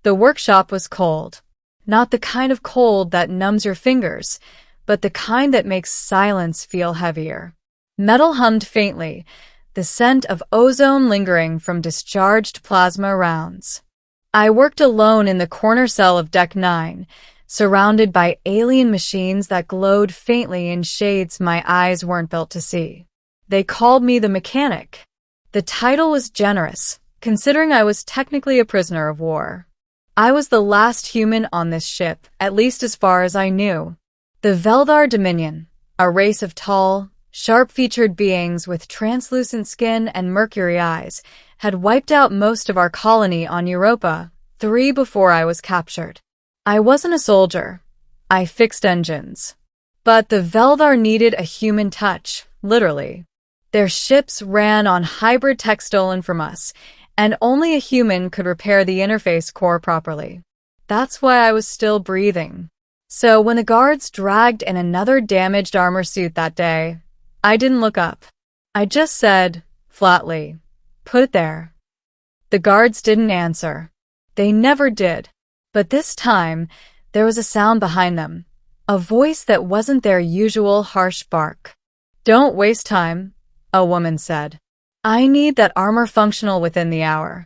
The workshop was cold. Not the kind of cold that numbs your fingers, but the kind that makes silence feel heavier. Metal hummed faintly, the scent of ozone lingering from discharged plasma rounds. I worked alone in the corner cell of Deck 9, surrounded by alien machines that glowed faintly in shades my eyes weren't built to see. They called me the mechanic. The title was generous, considering I was technically a prisoner of war. I was the last human on this ship, at least as far as I knew. The Veldar Dominion, a race of tall, sharp-featured beings with translucent skin and mercury eyes, had wiped out most of our colony on Europa 3 before I was captured. I wasn't a soldier. I fixed engines. But the Veldar needed a human touch, literally. Their ships ran on hybrid tech stolen from us, and only a human could repair the interface core properly. That's why I was still breathing. So when the guards dragged in another damaged armor suit that day, I didn't look up. I just said, flatly, "Put it there." The guards didn't answer. They never did. But this time, there was a sound behind them, a voice that wasn't their usual harsh bark. "Don't waste time," a woman said. "I need that armor functional within the hour."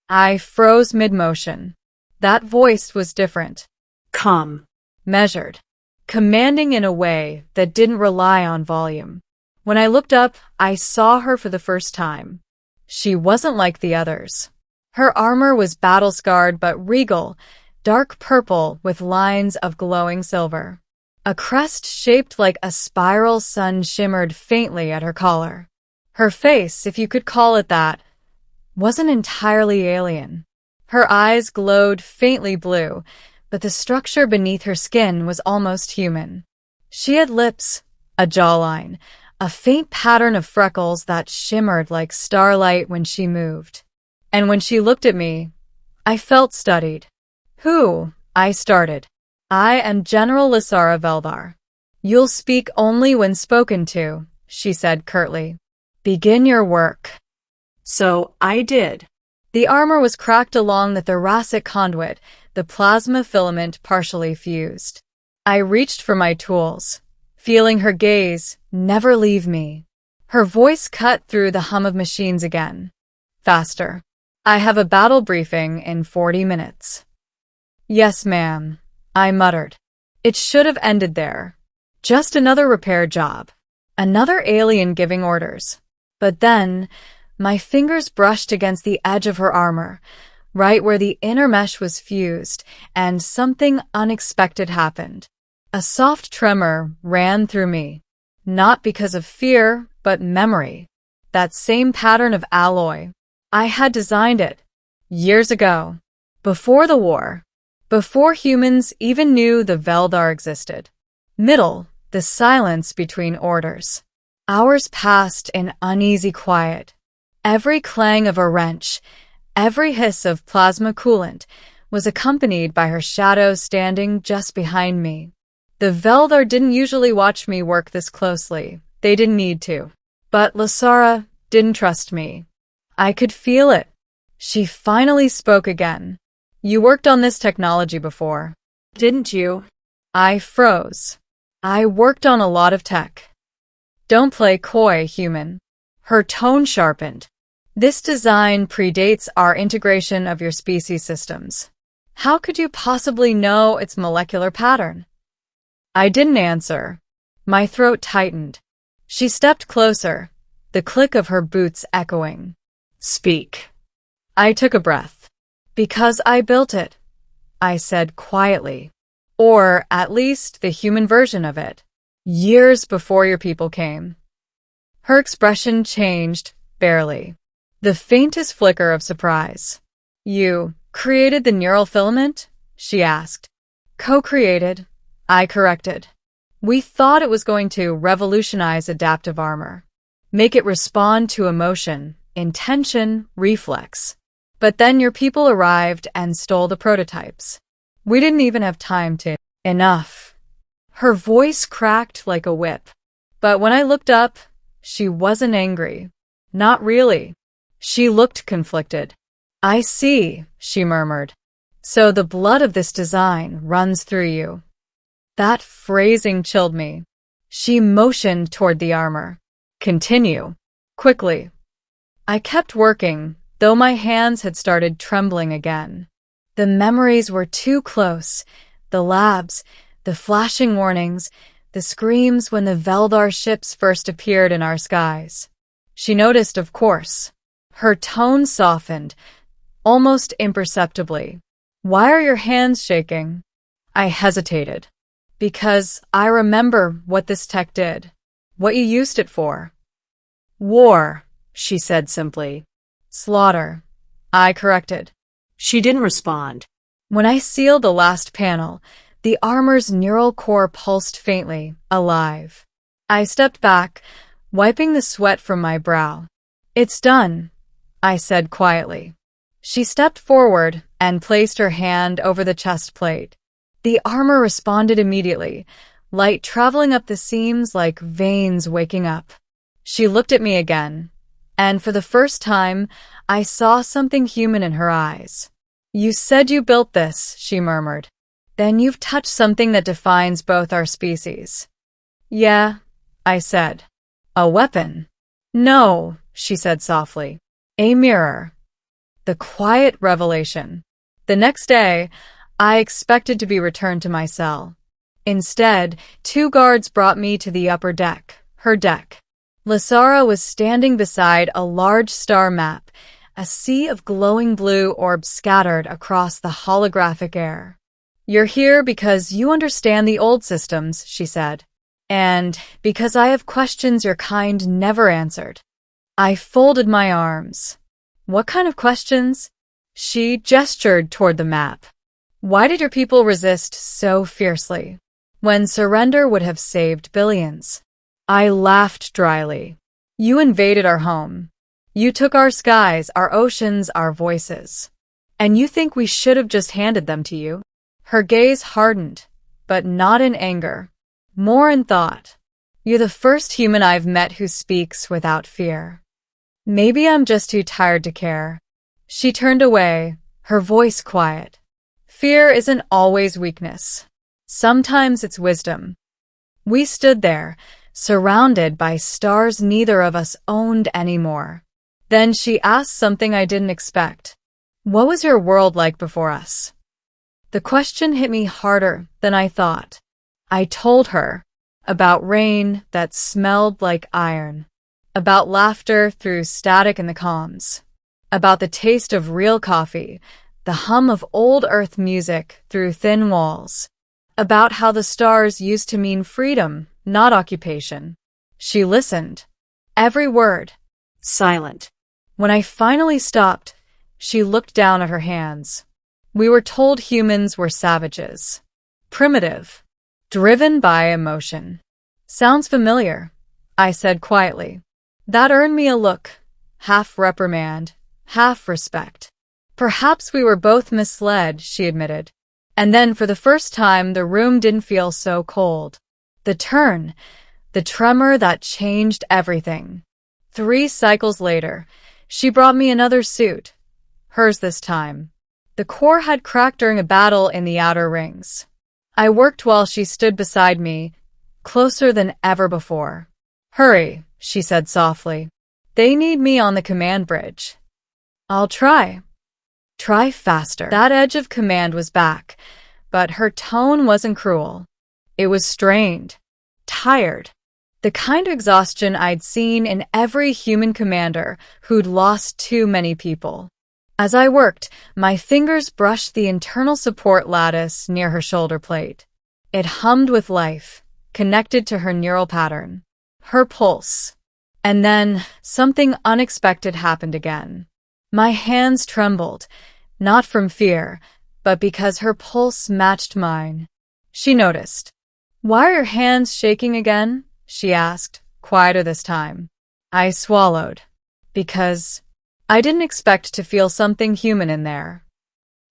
I froze mid-motion. That voice was different. Calm. Measured. Commanding in a way that didn't rely on volume. When I looked up, I saw her for the first time. She wasn't like the others. Her armor was battle-scarred but regal, dark purple with lines of glowing silver. A crest shaped like a spiral sun shimmered faintly at her collar. Her face, if you could call it that, wasn't entirely alien. Her eyes glowed faintly blue, but the structure beneath her skin was almost human. She had lips, a jawline, a faint pattern of freckles that shimmered like starlight when she moved. And when she looked at me, I felt studied. "Who?" I started. "I am General Lysara Veldar." "You'll speak only when spoken to," she said curtly. "Begin your work." So I did. The armor was cracked along the thoracic conduit, the plasma filament partially fused. I reached for my tools, feeling her gaze never leave me. Her voice cut through the hum of machines again. Faster. "I have a battle briefing in 40 minutes. "Yes, ma'am," I muttered. It should have ended there. Just another repair job. Another alien giving orders. But then, my fingers brushed against the edge of her armor, right where the inner mesh was fused, and something unexpected happened. A soft tremor ran through me. Not because of fear, but memory. That same pattern of alloy. I had designed it. Years ago. Before the war. Before humans even knew the Veldar existed. Middle, the silence between orders. Hours passed in uneasy quiet. Every clang of a wrench, every hiss of plasma coolant was accompanied by her shadow standing just behind me. The Veldar didn't usually watch me work this closely. They didn't need to. But Lysara didn't trust me. I could feel it. She finally spoke again. "You worked on this technology before, Didn't you? I froze. "I worked on a lot of tech." "Don't play coy, human." Her tone sharpened. "This design predates our integration of your species systems. How could you possibly know its molecular pattern?" I didn't answer. My throat tightened. She stepped closer, the click of her boots echoing. "Speak." I took a breath. "Because I built it," I said quietly. "Or at least the human version of it. Years before your people came." Her expression changed, barely. The faintest flicker of surprise. "You created the neural filament?" she asked. "Co-created," I corrected. "We thought it was going to revolutionize adaptive armor. Make it respond to emotion, intention, reflex. But then your people arrived and stole the prototypes. We didn't even have time to..." "Enough." Her voice cracked like a whip. But when I looked up, she wasn't angry. Not really. She looked conflicted. "I see," she murmured. So the blood of this design runs through you. That phrasing chilled me. She motioned toward the armor. Continue. Quickly. I kept working, though my hands had started trembling again. The memories were too close. The labs, the flashing warnings, the screams when the Veldar ships first appeared in our skies. She noticed, of course. Her tone softened, almost imperceptibly. Why are your hands shaking? I hesitated. Because I remember what this tech did. What you used it for. War, she said simply. Slaughter, I corrected. She didn't respond. When I sealed the last panel, the armor's neural core pulsed faintly, alive. I stepped back, wiping the sweat from my brow. It's done, I said quietly. She stepped forward and placed her hand over the chest plate. The armor responded immediately, light traveling up the seams like veins waking up. She looked at me again, and for the first time, I saw something human in her eyes. You said you built this, she murmured. Then you've touched something that defines both our species. Yeah, I said. A weapon? No, she said softly. A mirror. The quiet revelation. The next day, I expected to be returned to my cell. Instead, 2 guards brought me to the upper deck, her deck. Lasara was standing beside a large star map, a sea of glowing blue orbs scattered across the holographic air. You're here because you understand the old systems, she said. And because I have questions your kind never answered. I folded my arms. What kind of questions? She gestured toward the map. Why did your people resist so fiercely, when surrender would have saved billions? I laughed dryly. You invaded our home. You took our skies, our oceans, our voices. And you think we should have just handed them to you? Her gaze hardened, but not in anger, more in thought. You're the first human I've met who speaks without fear. Maybe I'm just too tired to care. She turned away, her voice quiet. Fear isn't always weakness. Sometimes it's wisdom. We stood there, surrounded by stars neither of us owned anymore. Then she asked something I didn't expect. What was your world like before us? The question hit me harder than I thought. I told her about rain that smelled like iron, about laughter through static in the comms, about the taste of real coffee, the hum of old earth music through thin walls, about how the stars used to mean freedom, not occupation. She listened. Every word. Silent. When I finally stopped, she looked down at her hands. We were told humans were savages. Primitive. Driven by emotion. Sounds familiar, I said quietly. That earned me a look, half reprimand, half respect. Perhaps we were both misled, she admitted. And then for the first time, the room didn't feel so cold. The turn, the tremor that changed everything. 3 cycles later, she brought me another suit. Hers this time. The core had cracked during a battle in the outer rings. I worked while she stood beside me, closer than ever before. Hurry, she said softly. They need me on the command bridge. I'll try. Try faster. That edge of command was back, but her tone wasn't cruel. It was strained, tired. The kind of exhaustion I'd seen in every human commander who'd lost too many people. As I worked, my fingers brushed the internal support lattice near her shoulder plate. It hummed with life, connected to her neural pattern, her pulse. And then something unexpected happened again. My hands trembled, not from fear, but because her pulse matched mine. She noticed. Why are your hands shaking again? She asked, quieter this time. I swallowed. Because I didn't expect to feel something human in there.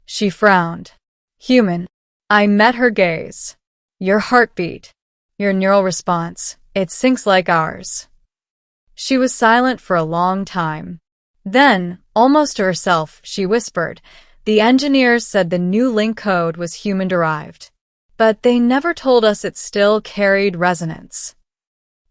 She frowned. Human. I met her gaze. Your heartbeat. Your neural response. It syncs like ours. She was silent for a long time. Then, almost to herself, she whispered, The engineers said the new link code was human-derived, but they never told us it still carried resonance.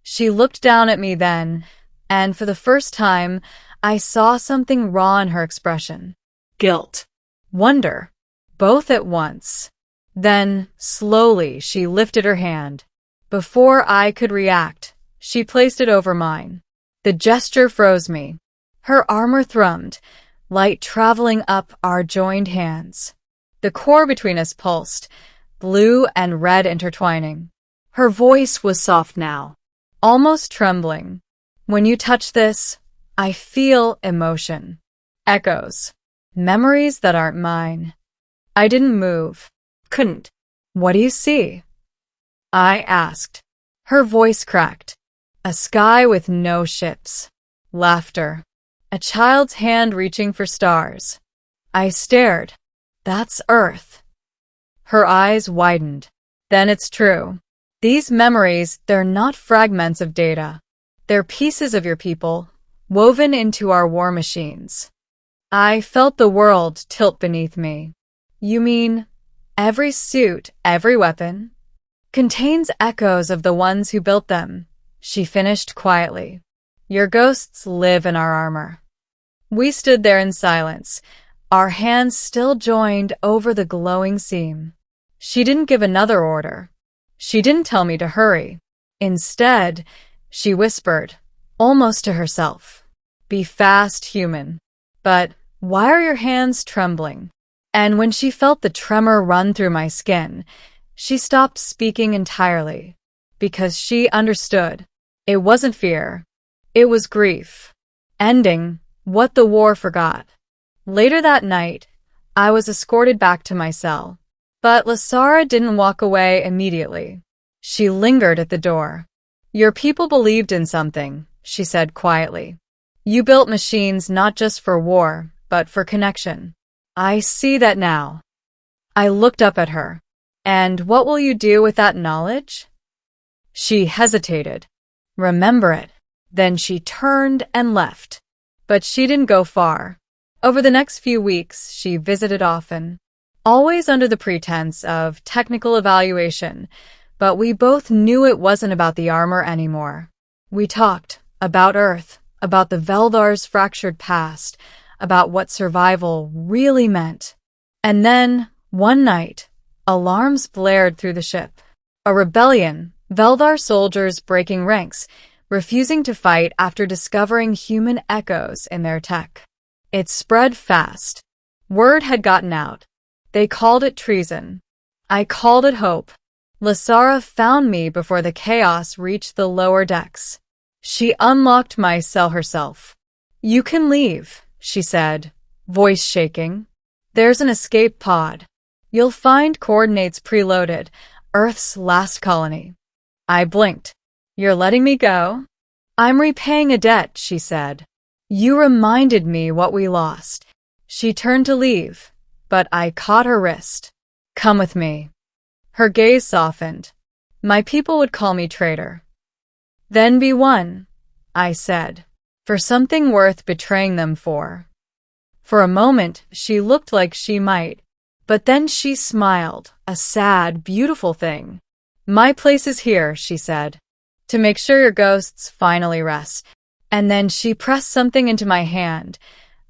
She looked down at me then, and for the first time, I saw something raw in her expression. Guilt. Wonder. Both at once. Then, slowly, she lifted her hand. Before I could react, she placed it over mine. The gesture froze me. Her armor thrummed, light traveling up our joined hands. The core between us pulsed, blue and red intertwining. Her voice was soft now, almost trembling. When you touch this, I feel emotion. Echoes. Memories that aren't mine. I didn't move. Couldn't. What do you see? I asked. Her voice cracked. A sky with no ships. Laughter. A child's hand reaching for stars. I stared. That's Earth. Her eyes widened. Then it's true. These memories, they're not fragments of data. They're pieces of your people, woven into our war machines. I felt the world tilt beneath me. You mean every suit, every weapon, contains echoes of the ones who built them, she finished quietly. Your ghosts live in our armor. We stood there in silence, our hands still joined over the glowing seam. She didn't give another order. She didn't tell me to hurry. Instead, she whispered, almost to herself, "Be fast, human." But why are your hands trembling? And when she felt the tremor run through my skin, she stopped speaking entirely, because she understood. It wasn't fear. It was grief. Ending what the war forgot. Later that night, I was escorted back to my cell. But Lasara didn't walk away immediately. She lingered at the door. Your people believed in something, she said quietly. You built machines not just for war, but for connection. I see that now. I looked up at her. And what will you do with that knowledge? She hesitated. Remember it. Then she turned and left. But she didn't go far. Over the next few weeks, she visited often, always under the pretense of technical evaluation, but we both knew it wasn't about the armor anymore. We talked about Earth, about the Veldar's fractured past, about what survival really meant. And then, one night, alarms blared through the ship. A rebellion, Veldar soldiers breaking ranks, refusing to fight after discovering human echoes in their tech. It spread fast. Word had gotten out. They called it treason. I called it hope. Lasara found me before the chaos reached the lower decks. She unlocked my cell herself. You can leave, she said, voice shaking. There's an escape pod. You'll find coordinates preloaded, Earth's last colony. I blinked. You're letting me go? I'm repaying a debt, she said. You reminded me what we lost. She turned to leave, but I caught her wrist. Come with me. Her gaze softened. My people would call me traitor. Then be one, I said, for something worth betraying them for. For a moment, she looked like she might, but then she smiled, a sad, beautiful thing. My place is here, she said, to make sure your ghosts finally rest. And then she pressed something into my hand,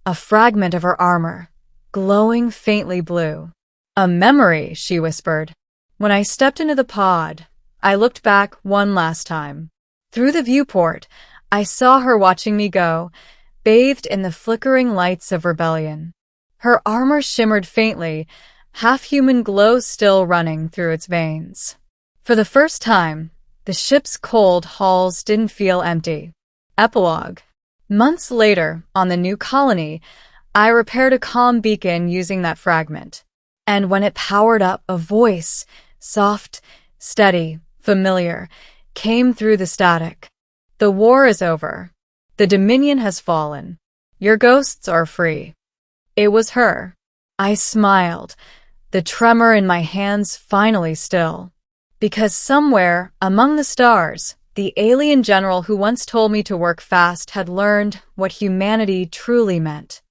a fragment of her armor, glowing faintly blue. A memory, she whispered. When I stepped into the pod, I looked back one last time. Through the viewport, I saw her watching me go, bathed in the flickering lights of rebellion. Her armor shimmered faintly, half-human glow still running through its veins. For the first time, the ship's cold halls didn't feel empty. Epilogue. Months later, on the new colony, I repaired a comm beacon using that fragment. And when it powered up, a voice, soft, steady, familiar, came through the static. The war is over. The Dominion has fallen. Your ghosts are free. It was her. I smiled, the tremor in my hands finally still. Because somewhere, among the stars, the alien general who once told me to work fast had learned what humanity truly meant.